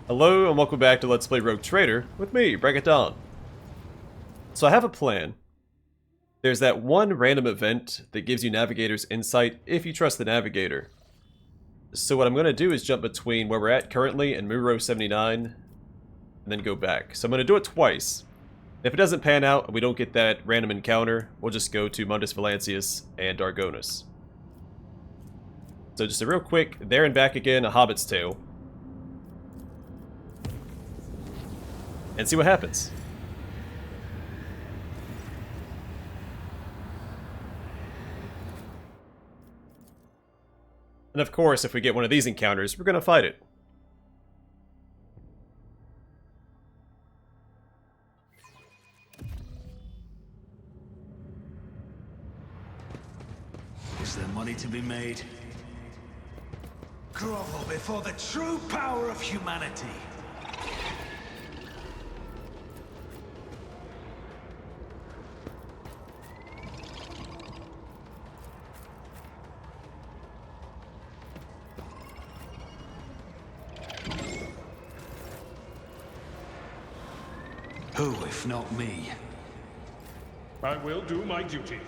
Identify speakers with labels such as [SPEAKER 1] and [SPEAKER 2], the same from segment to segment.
[SPEAKER 1] Hello and welcome back to Let's Play Rogue Trader with me, Break It Down. So I have a plan. There's that one random event that gives you Navigator's insight if you trust the Navigator. So what I'm going to do is jump between where we're at currently and Muro 79 and then go back. So I'm going to do it twice. If it doesn't pan out and we don't get that random encounter, we'll just go to Mundus Valancius and Dargonus. So just a real quick, there and back again, a Hobbit's Tale. And see what happens. And of course, if we get one of these encounters, we're gonna fight it.
[SPEAKER 2] Is there money to be made? Grovel before the true power of humanity. Who, if not me?
[SPEAKER 3] I will do my duty.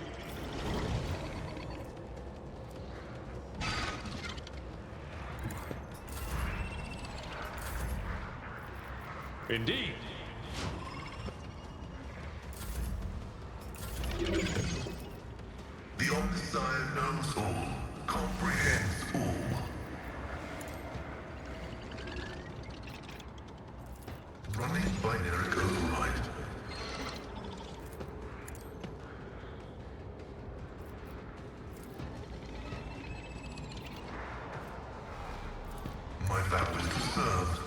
[SPEAKER 3] Indeed.
[SPEAKER 4] The Omniscient knows all, comprehends all. Running binary override. My vow is to serve.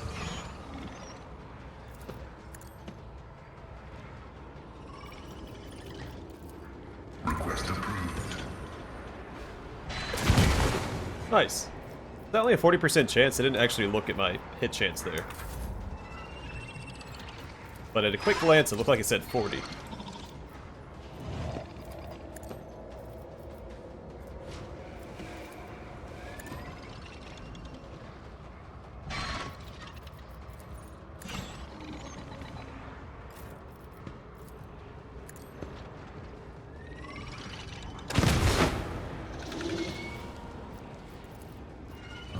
[SPEAKER 4] Request approved.
[SPEAKER 1] Nice. Is that only a 40% chance? I didn't actually look at my hit chance there. But at a quick glance, it looked like it said 40.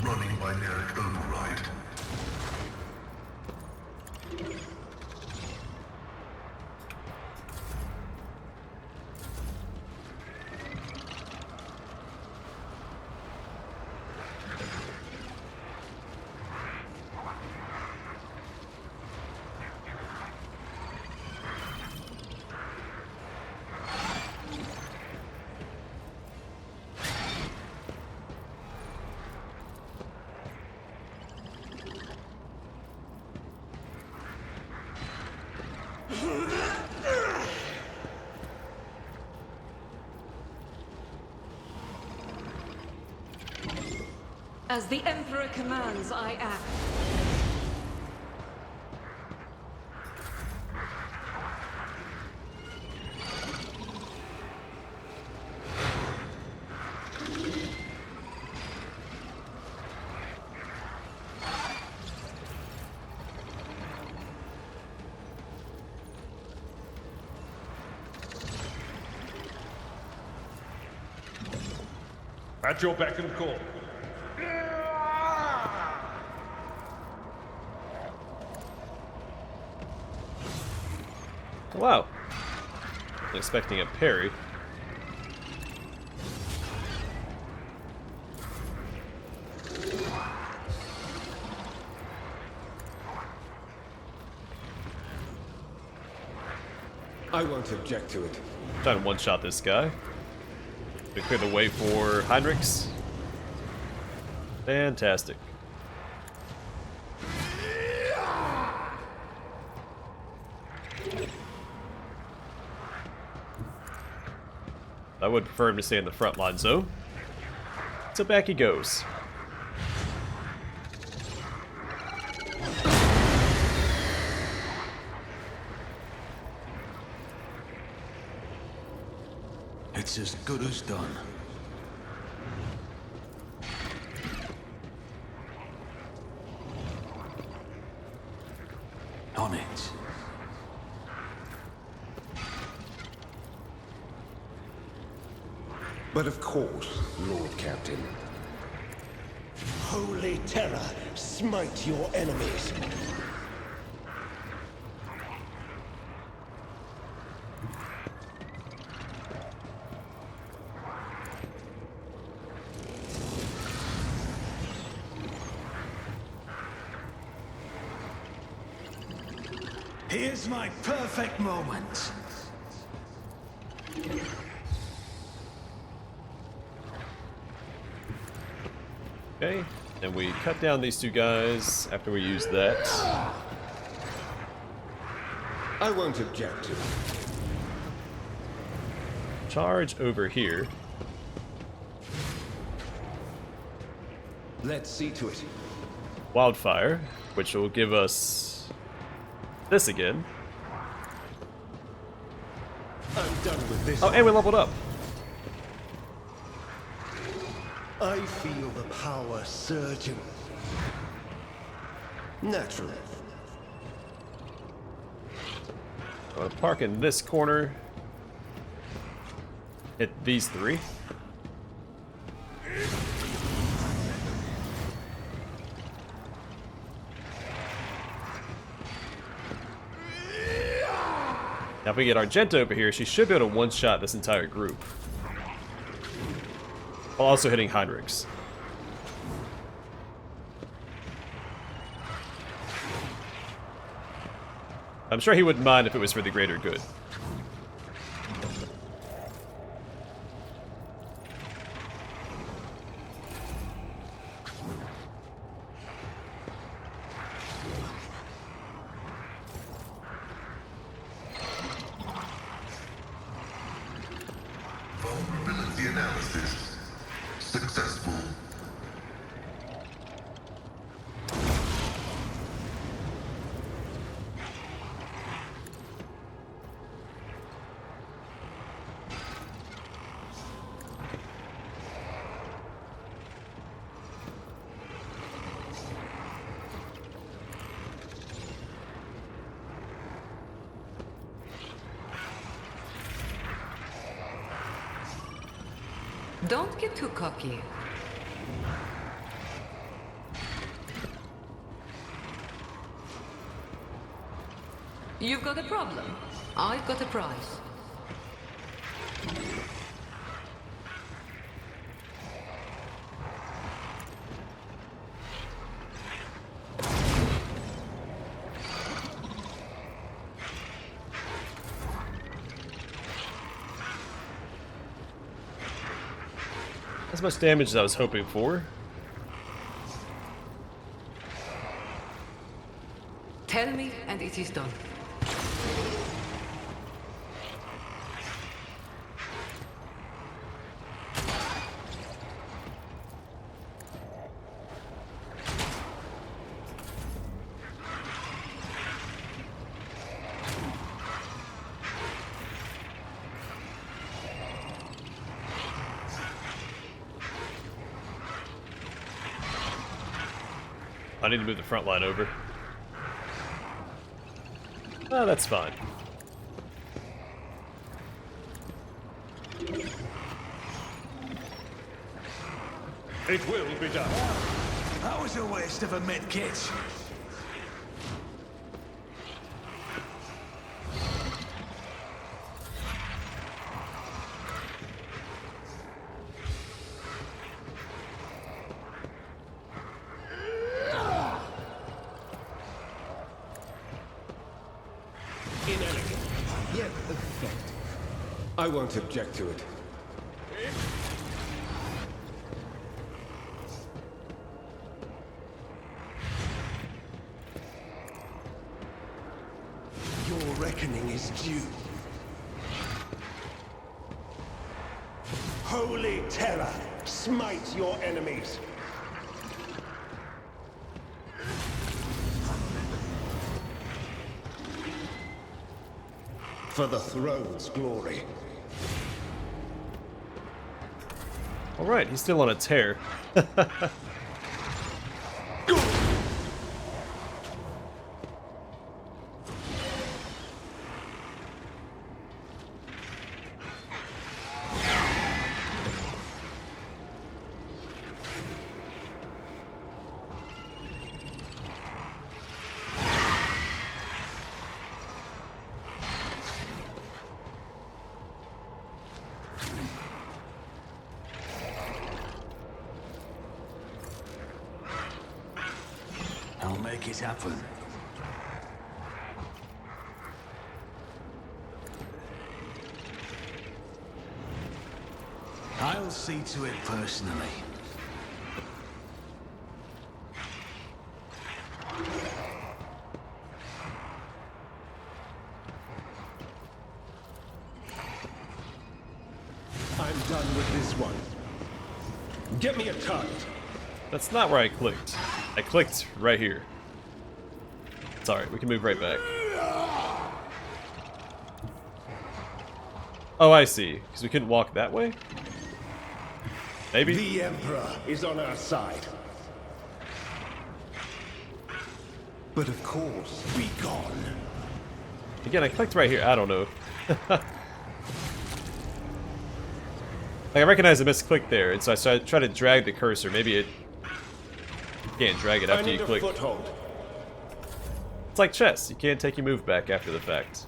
[SPEAKER 4] Running binary override.
[SPEAKER 5] As the Emperor commands, I act.
[SPEAKER 3] At your beck and call.
[SPEAKER 1] Wow. Wasn't expecting a parry.
[SPEAKER 6] I won't object to it.
[SPEAKER 1] Trying to one-shot this guy. To clear the way for Heinrichs. Fantastic. I would prefer him to stay in the front line zone. So back he goes.
[SPEAKER 2] It's as good as done. On it.
[SPEAKER 6] But of course, Lord Captain.
[SPEAKER 7] Holy terror, smite your enemies.
[SPEAKER 2] Here's my perfect moment.
[SPEAKER 1] Okay, and we cut down these two guys after we use that.
[SPEAKER 6] I won't object to it.
[SPEAKER 1] Charge over here.
[SPEAKER 6] Let's see to it.
[SPEAKER 1] Wildfire, which will give us this again.
[SPEAKER 7] I'm done with this.
[SPEAKER 1] Oh, and we leveled up.
[SPEAKER 7] I feel the power surging.
[SPEAKER 6] Naturally.
[SPEAKER 1] I'm gonna park in this corner. Hit these three. Now if we get Argenta over here, she should be able to one-shot this entire group. While also hitting Heinrichs. I'm sure he wouldn't mind if it was for the greater good.
[SPEAKER 4] Vulnerability analysis successful.
[SPEAKER 5] Don't get too cocky. You've got a problem. I've got a prize.
[SPEAKER 1] As much damage as I was hoping for.
[SPEAKER 5] Tell me, and it is done.
[SPEAKER 1] I need to move the front line over. Oh, that's fine.
[SPEAKER 3] It will be done.
[SPEAKER 2] That was a waste of a medkit.
[SPEAKER 6] Inelegant, yet effective. I won't object to it.
[SPEAKER 7] Your reckoning is due. Holy terror, smite your enemies. For the throne's glory.
[SPEAKER 1] Alright, he's still on a tear.
[SPEAKER 2] make it happen. I'll see to it personally.
[SPEAKER 7] I'm done with this one. Get me a target.
[SPEAKER 1] That's not where I clicked. I clicked right here. It's alright, we can move right back. Oh, I see. Because we couldn't walk that way? Maybe?
[SPEAKER 7] The Emperor is on our side. But of course, be gone.
[SPEAKER 1] Again, I clicked right here. I don't know. Like, I recognize a misclick there, and so I try to drag the cursor. Maybe it... You can't drag it after you click.
[SPEAKER 7] Foothold.
[SPEAKER 1] It's like chess. You can't take your move back after the fact.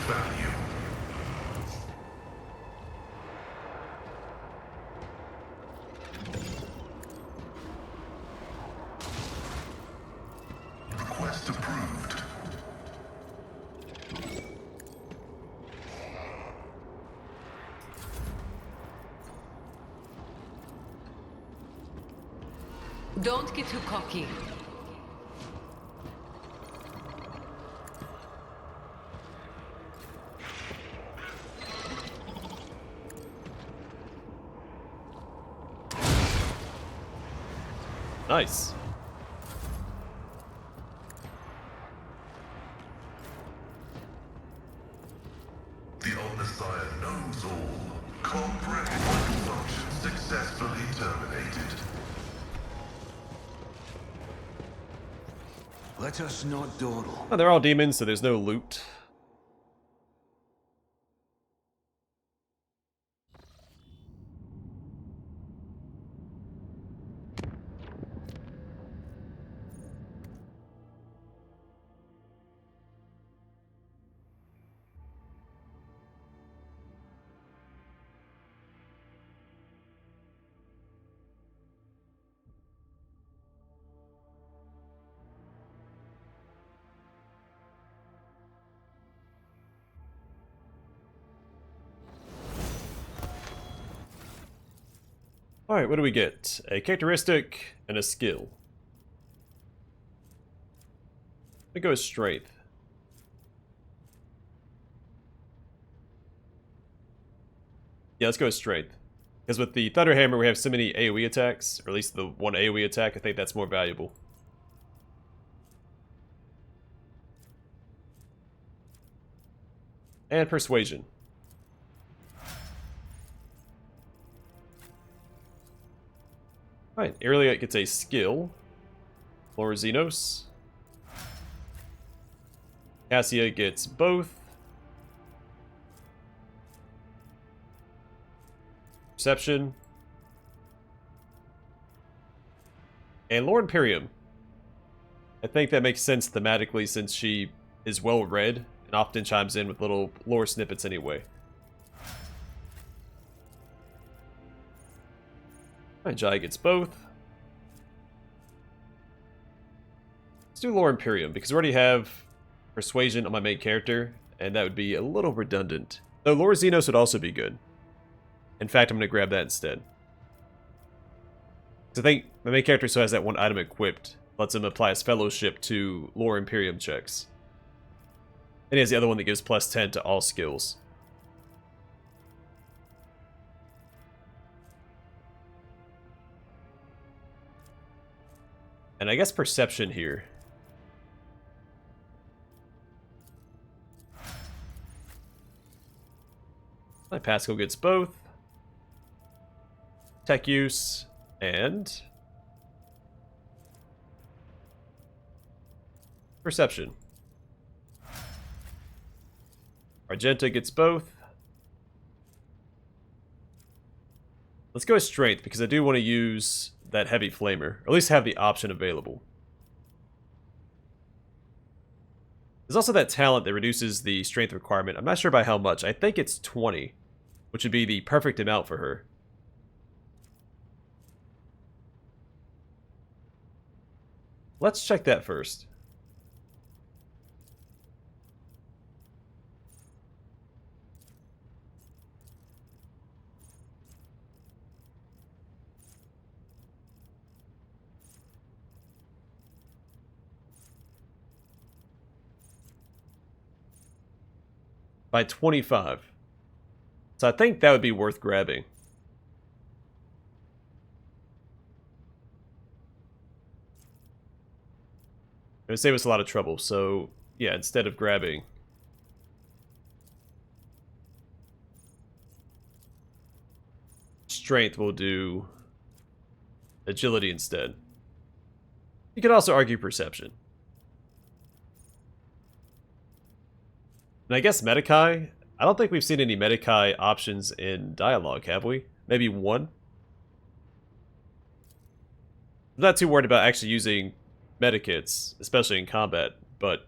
[SPEAKER 4] Value. Request approved.
[SPEAKER 5] Don't get too cocky.
[SPEAKER 1] Nice.
[SPEAKER 4] The Omnissiah knows all. Comprehend function successfully terminated.
[SPEAKER 2] Let us not dawdle.
[SPEAKER 1] Oh, they're all demons, so there's no loot. Alright, what do we get? A characteristic and a skill. Let me go with strength. Yeah, let's go with strength. Because with the Thunder Hammer we have so many AoE attacks, or at least the one AoE attack, I think that's more valuable. And persuasion. Alright, Aeroliot gets a skill. Laura Xenos. Cassia gets both. Perception. And Lord Imperium. I think that makes sense thematically since she is well read and often chimes in with little lore snippets anyway. Alright, Jai gets both. Let's do Lore Imperium, because we already have Persuasion on my main character, and that would be a little redundant. Though Lore Xenos would also be good. In fact, I'm going to grab that instead. So I think my main character still has that one item equipped. Lets him apply his fellowship to Lore Imperium checks. And he has the other one that gives plus 10 to all skills. And I guess perception here. My Pascal gets both. Tech use and perception. Argenta gets both. Let's go with strength because I do want to use that heavy flamer, or at least have the option available. There's also that talent that reduces the strength requirement. I'm not sure by how much. I think it's 20, which would be the perfect amount for her. Let's check that first. By 25. So I think that would be worth grabbing. It would save us a lot of trouble, so yeah, instead of grabbing strength, we'll do agility instead. You could also argue perception. And I guess Medikai, I don't think we've seen any Medikai options in dialogue, have we? Maybe one? I'm not too worried about actually using medikits, especially in combat, but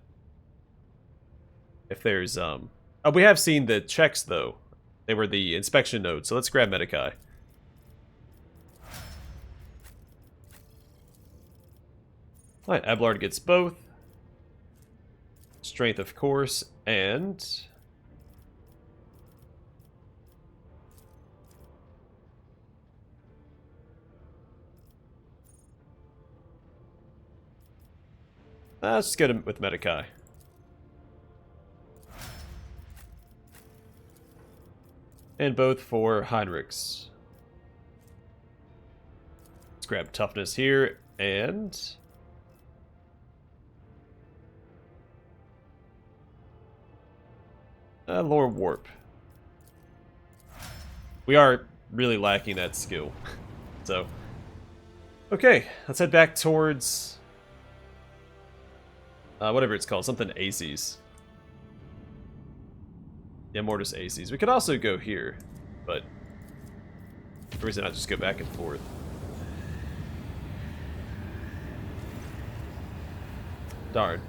[SPEAKER 1] if there's, oh, we have seen the checks, though. They were the inspection nodes, so let's grab Medikai. Alright, Abelard gets both. Strength, of course, and let's just go with Medikai. And both for Heinrichs. Let's grab toughness here, and Lore Warp. We are really lacking that skill. So, okay, let's head back towards whatever it's called, something Aces. Yeah, Mortis Aces. We could also go here, but for reason not just go back and forth. Darn.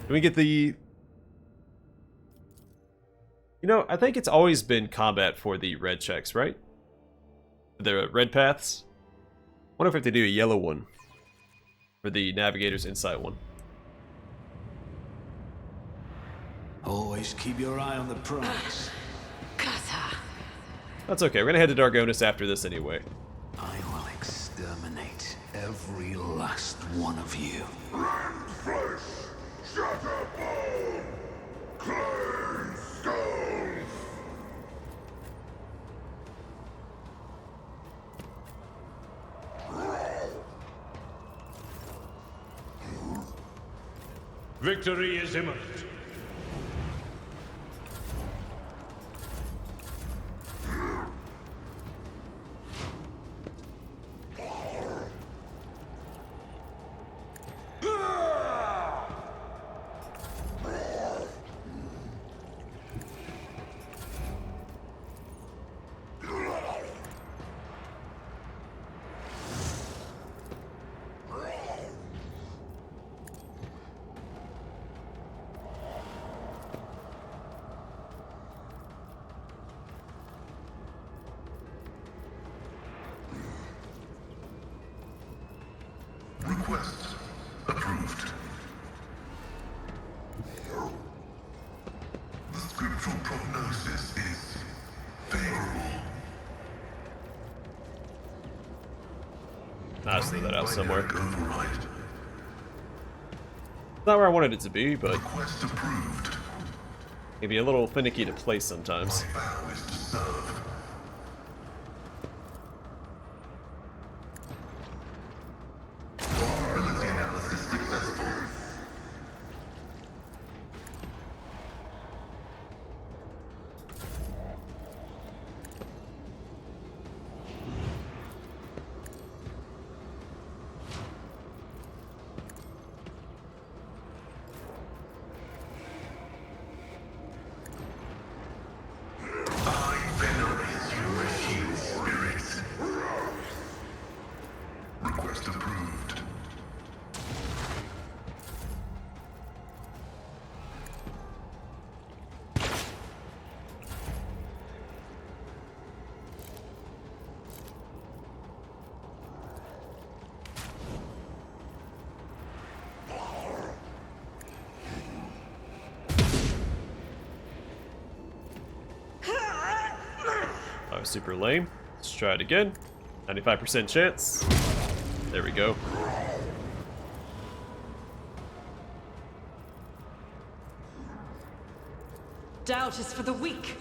[SPEAKER 1] Can we get the... You know, I think it's always been combat for the red checks, right? The red paths? I wonder if they do a yellow one for the Navigator's Insight one.
[SPEAKER 2] Always keep your eye on the prize.
[SPEAKER 5] Kata.
[SPEAKER 1] That's okay, we're gonna head to Dargonus after this anyway.
[SPEAKER 2] I will exterminate every last one of you.
[SPEAKER 4] Rend flesh, shatter bone, claim skulls.
[SPEAKER 3] Victory is imminent.
[SPEAKER 4] Request approved. The scriptural prognosis is favorable.
[SPEAKER 1] I'll just leave that out somewhere.
[SPEAKER 4] Override.
[SPEAKER 1] Not where I wanted it to be, but
[SPEAKER 4] Request approved.
[SPEAKER 1] can be a little finicky to place sometimes.
[SPEAKER 4] My vow is to serve. Vulnerability analysis successful. I
[SPEAKER 1] super lame. Let's try it again. 95% chance. There we go.
[SPEAKER 5] Doubt is for the weak.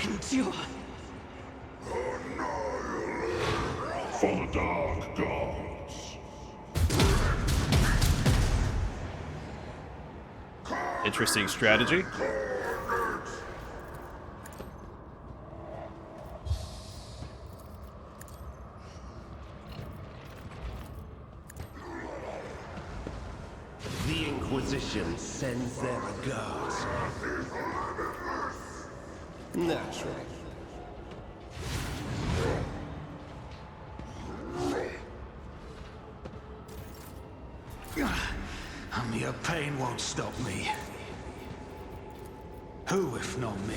[SPEAKER 5] Endure.
[SPEAKER 4] For the dark gods.
[SPEAKER 1] Interesting strategy.
[SPEAKER 7] The Inquisition sends their regards. Naturally.
[SPEAKER 2] And your pain won't stop me. Who if not me?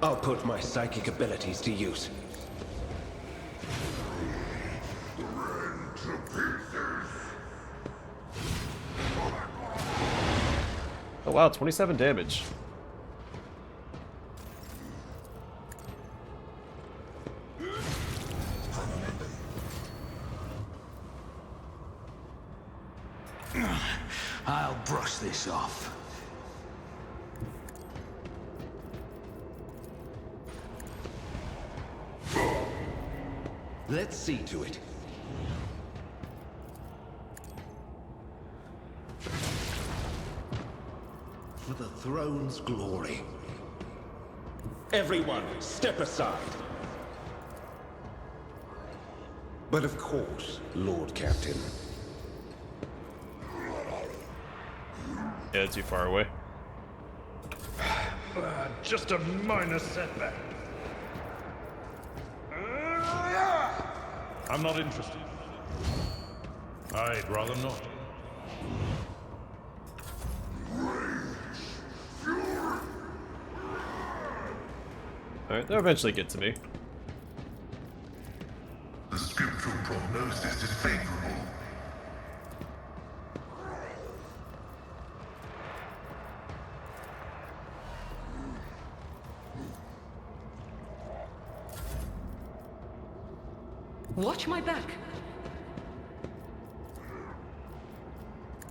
[SPEAKER 7] I'll put my psychic abilities to use.
[SPEAKER 1] Oh wow, 27 damage.
[SPEAKER 2] I'll brush this off.
[SPEAKER 7] Let's see to it. For the throne's glory. Everyone, step aside. But of course, Lord Captain.
[SPEAKER 1] Yeah, too far away.
[SPEAKER 3] Just a minor setback. I'm not interested. I'd rather not.
[SPEAKER 1] Alright, they'll eventually get to me.
[SPEAKER 4] The scriptural prognosis is favorable.
[SPEAKER 5] Watch my back.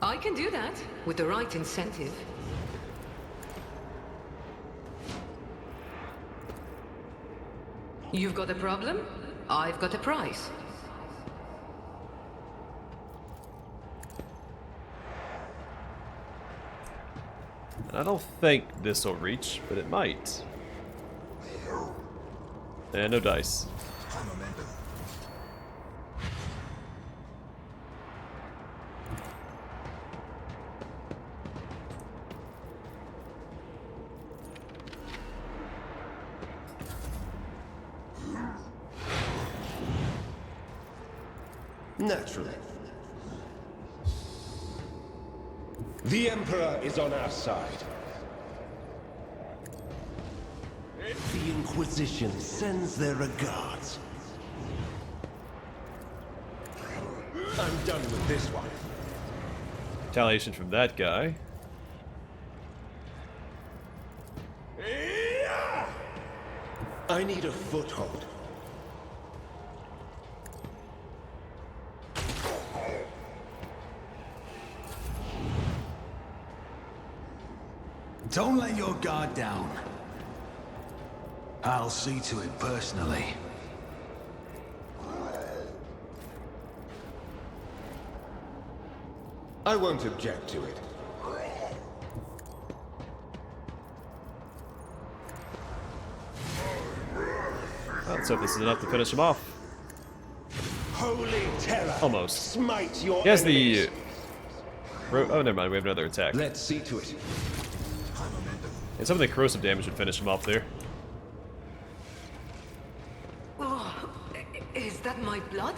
[SPEAKER 5] I can do that with the right incentive. You've got a problem? I've got a prize.
[SPEAKER 1] I don't think this will reach, but it might. And no dice.
[SPEAKER 7] Naturally. The Emperor is on our side. The Inquisition sends their regards. I'm done with this one.
[SPEAKER 1] Retaliation from that guy.
[SPEAKER 7] I need a foothold.
[SPEAKER 2] Don't let your guard down. I'll see to it personally.
[SPEAKER 7] I won't object to it.
[SPEAKER 1] Let's hope this is enough to finish him off.
[SPEAKER 7] Holy terror!
[SPEAKER 1] Almost.
[SPEAKER 7] Smite your
[SPEAKER 1] He has
[SPEAKER 7] enemies.
[SPEAKER 1] the... Oh, never mind. We have another attack.
[SPEAKER 7] Let's see to it.
[SPEAKER 1] And some of the corrosive damage would finish him off there.
[SPEAKER 5] Oh, is that my blood?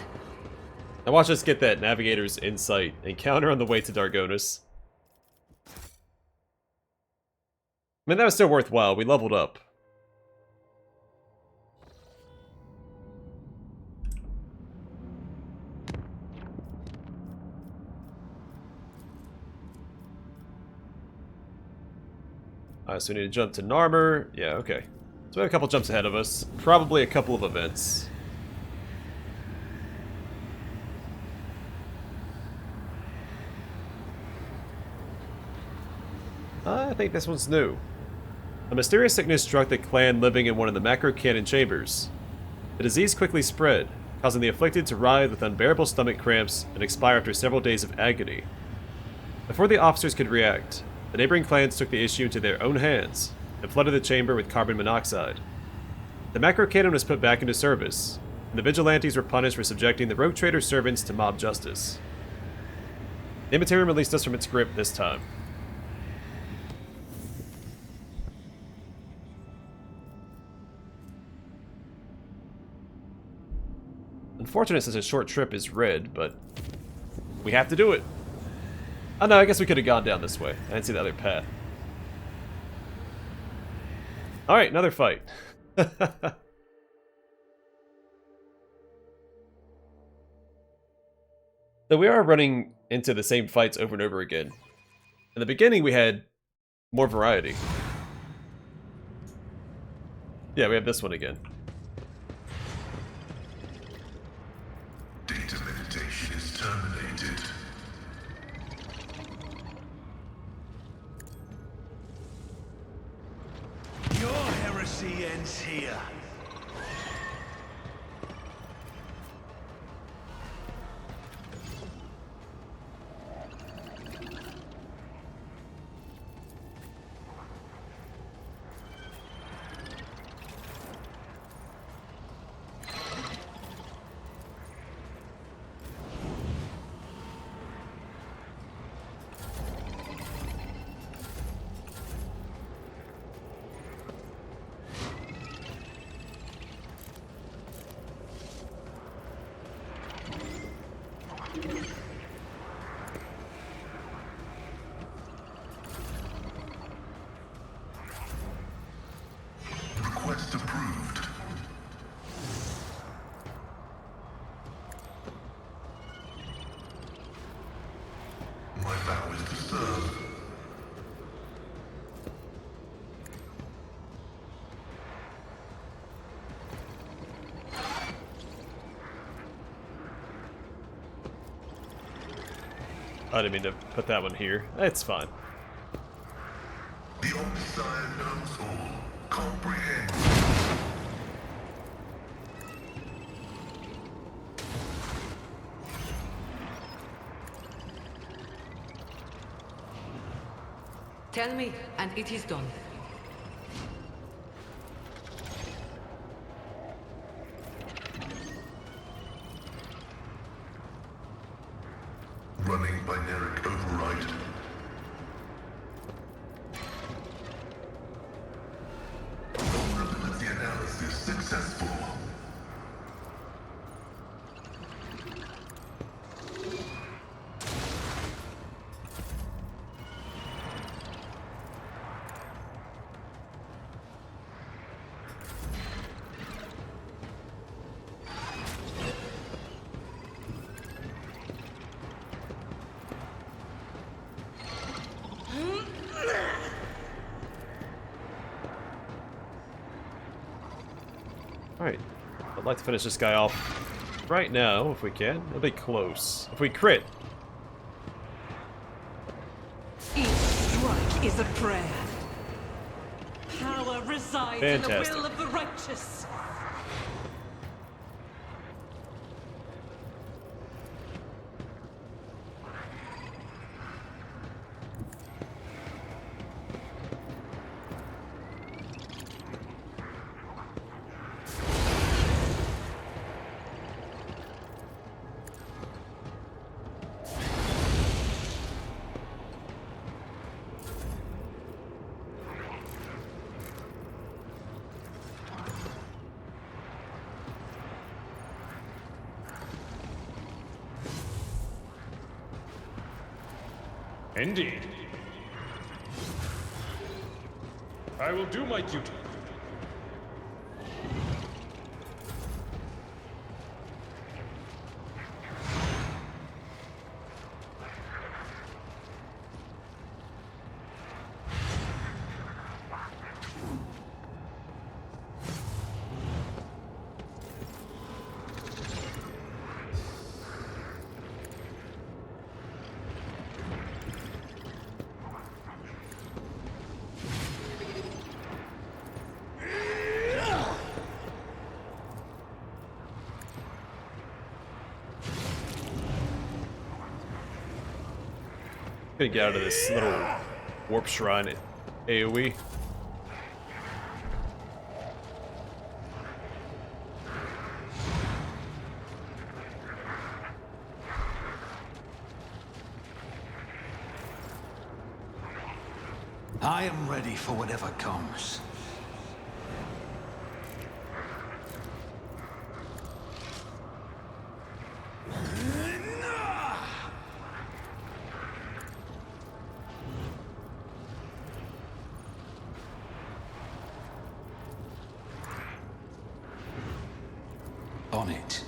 [SPEAKER 1] Now watch us get that Navigator's Insight encounter on the way to Dargonus. I mean, that was still worthwhile. We leveled up. Alright, so we need to jump to Narmer. Yeah, okay. So we have a couple jumps ahead of us. Probably a couple of events. I think this one's new. A mysterious sickness struck the clan living in one of the macro cannon chambers. The disease quickly spread, causing the afflicted to writhe with unbearable stomach cramps and expire after several days of agony. Before the officers could react, the neighboring clans took the issue into their own hands and flooded the chamber with carbon monoxide. The macro cannon was put back into service, and the vigilantes were punished for subjecting the rogue trader servants to mob justice. The Immaterium released us from its grip this time. Unfortunate since a short trip is red, but we have to do it. Oh no, I guess we could have gone down this way. I didn't see the other path. Alright, another fight. Though we are running into the same fights over and over again. In the beginning we had more variety. Yeah, we have this one again.
[SPEAKER 4] Data meditation is terminated.
[SPEAKER 2] Your heresy ends here.
[SPEAKER 4] Request approved. My vow is to serve.
[SPEAKER 1] I didn't mean to put that one here. It's fine.
[SPEAKER 4] The Omniscient knows all. Comprehend.
[SPEAKER 5] Tell me, and it is done.
[SPEAKER 4] Running binaric override. Vulnerability analysis successful.
[SPEAKER 1] Alright. I'd like to finish this guy off right now, if we can. It'll be close. If we crit.
[SPEAKER 8] Each strike is a prayer. Power resides in the
[SPEAKER 1] Fantastic.
[SPEAKER 8] will of the righteous.
[SPEAKER 3] Indeed. I will do my duty.
[SPEAKER 1] Gonna get out of this little warp shrine AoE.
[SPEAKER 2] I am ready for whatever comes. On it.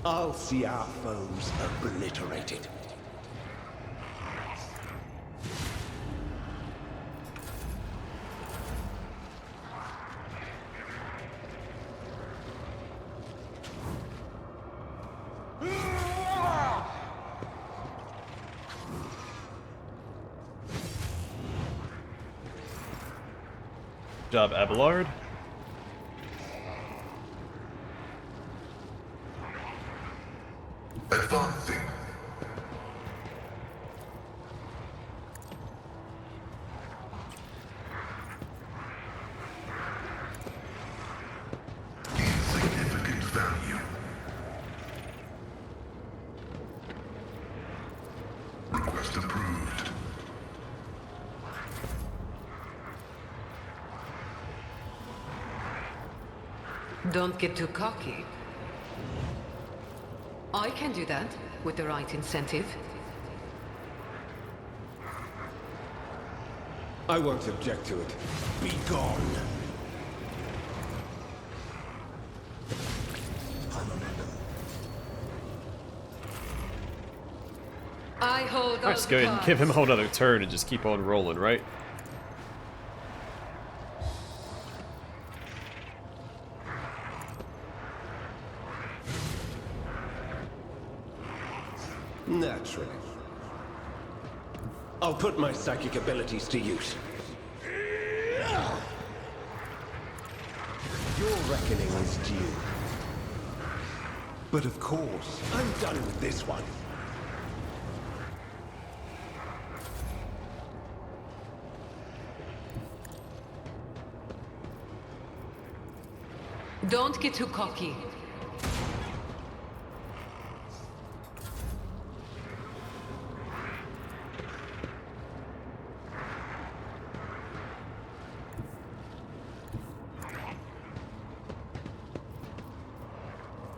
[SPEAKER 7] I'll see our foes obliterated.
[SPEAKER 1] Good job, Abelard.
[SPEAKER 4] Advancing. Insignificant value. Request approved.
[SPEAKER 5] Don't get too cocky. I can do that with the right incentive.
[SPEAKER 6] I won't object to it.
[SPEAKER 7] Be gone.
[SPEAKER 5] I hold all
[SPEAKER 1] Let's go ahead and give him a whole other turn and just keep on rolling, right?
[SPEAKER 7] Naturally. I'll put my psychic abilities to use. Your reckoning is due. But of course, I'm done with this one.
[SPEAKER 5] Don't get too cocky.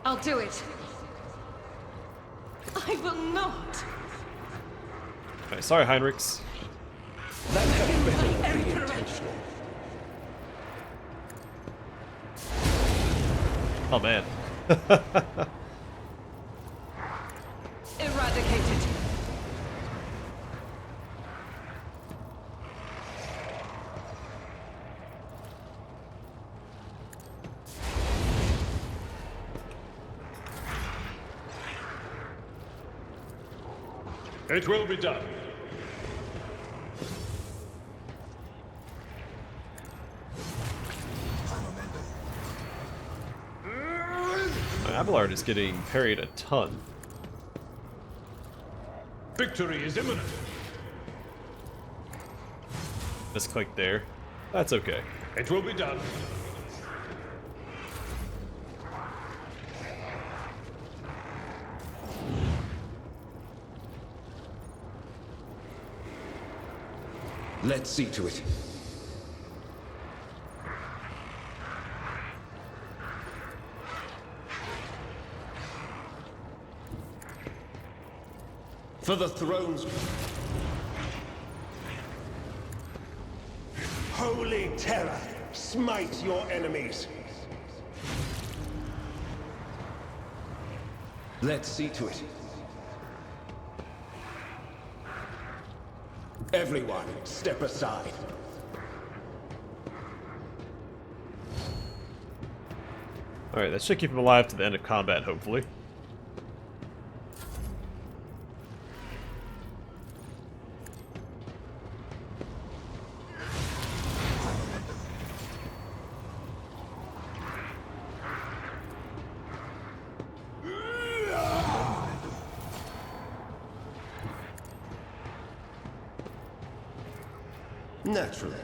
[SPEAKER 8] I'll do it. I will not.
[SPEAKER 1] Okay, sorry, Heinrichs.
[SPEAKER 7] That had better not be intentional.
[SPEAKER 1] Oh man.
[SPEAKER 8] Eradicated.
[SPEAKER 3] It will be done.
[SPEAKER 1] Abelard is getting parried a ton.
[SPEAKER 3] Victory is imminent.
[SPEAKER 1] Misclick there. That's okay.
[SPEAKER 3] It will be done.
[SPEAKER 6] Let's see to it. For the thrones.
[SPEAKER 7] Holy terror, smite your enemies.
[SPEAKER 6] Let's see to it. Everyone, step aside.
[SPEAKER 1] Alright, that should keep him alive to the end of combat, hopefully.
[SPEAKER 6] Naturally.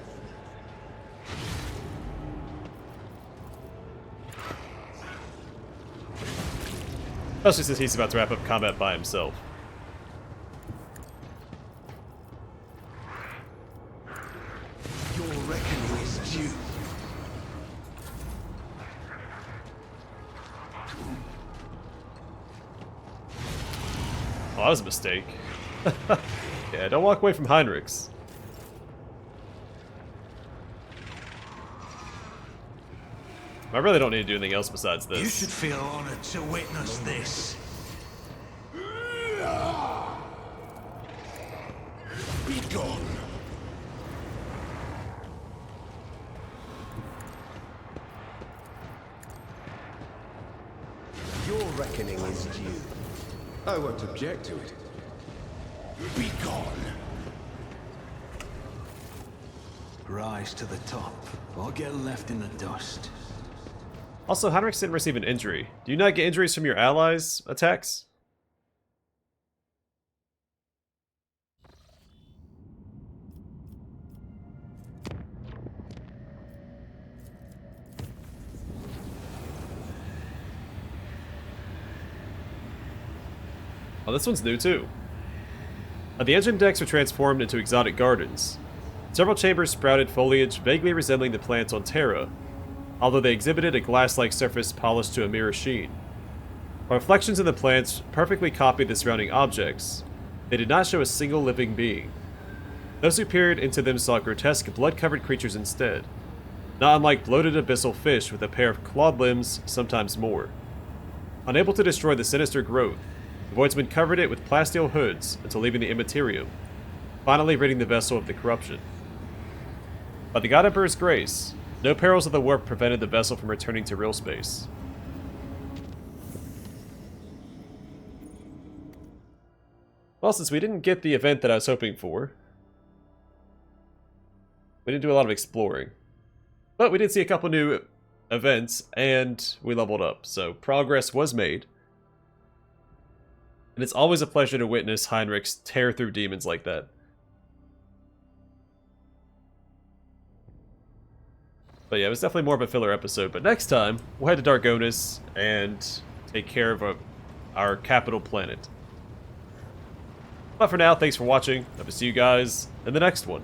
[SPEAKER 1] Especially since he's about to wrap up combat by himself.
[SPEAKER 2] Your reckoning is due.
[SPEAKER 1] Oh, that was a mistake. Yeah, don't walk away from Heinrichs. I really don't need to do anything else besides this.
[SPEAKER 2] You should feel honored to witness this.
[SPEAKER 7] Be gone. Your reckoning is due.
[SPEAKER 6] I won't object to it.
[SPEAKER 7] Be gone.
[SPEAKER 2] Rise to the top, or get left in the dust.
[SPEAKER 1] Also, Heinrich didn't receive an injury. Do you not get injuries from your allies' attacks? Oh, this one's new too. The engine decks are transformed into exotic gardens. Several chambers sprouted foliage vaguely resembling the plants on Terra, although they exhibited a glass-like surface polished to a mirror sheen. While reflections in the plants perfectly copied the surrounding objects, they did not show a single living being. Those who peered into them saw grotesque, blood-covered creatures instead, not unlike bloated abyssal fish with a pair of clawed limbs, sometimes more. Unable to destroy the sinister growth, the Voidsmen covered it with plasteel hoods until leaving the Immaterium, finally ridding the vessel of the corruption. By the God Emperor's grace, no perils of the warp prevented the vessel from returning to real space. Well, since we didn't get the event that I was hoping for, we didn't do a lot of exploring. But we did see a couple new events, and we leveled up, so progress was made. And it's always a pleasure to witness Heinrichs tear through demons like that. But yeah, it was definitely more of a filler episode. But next time, we'll head to Dargonus and take care of our capital planet. But for now, thanks for watching. Hope to see you guys in the next one.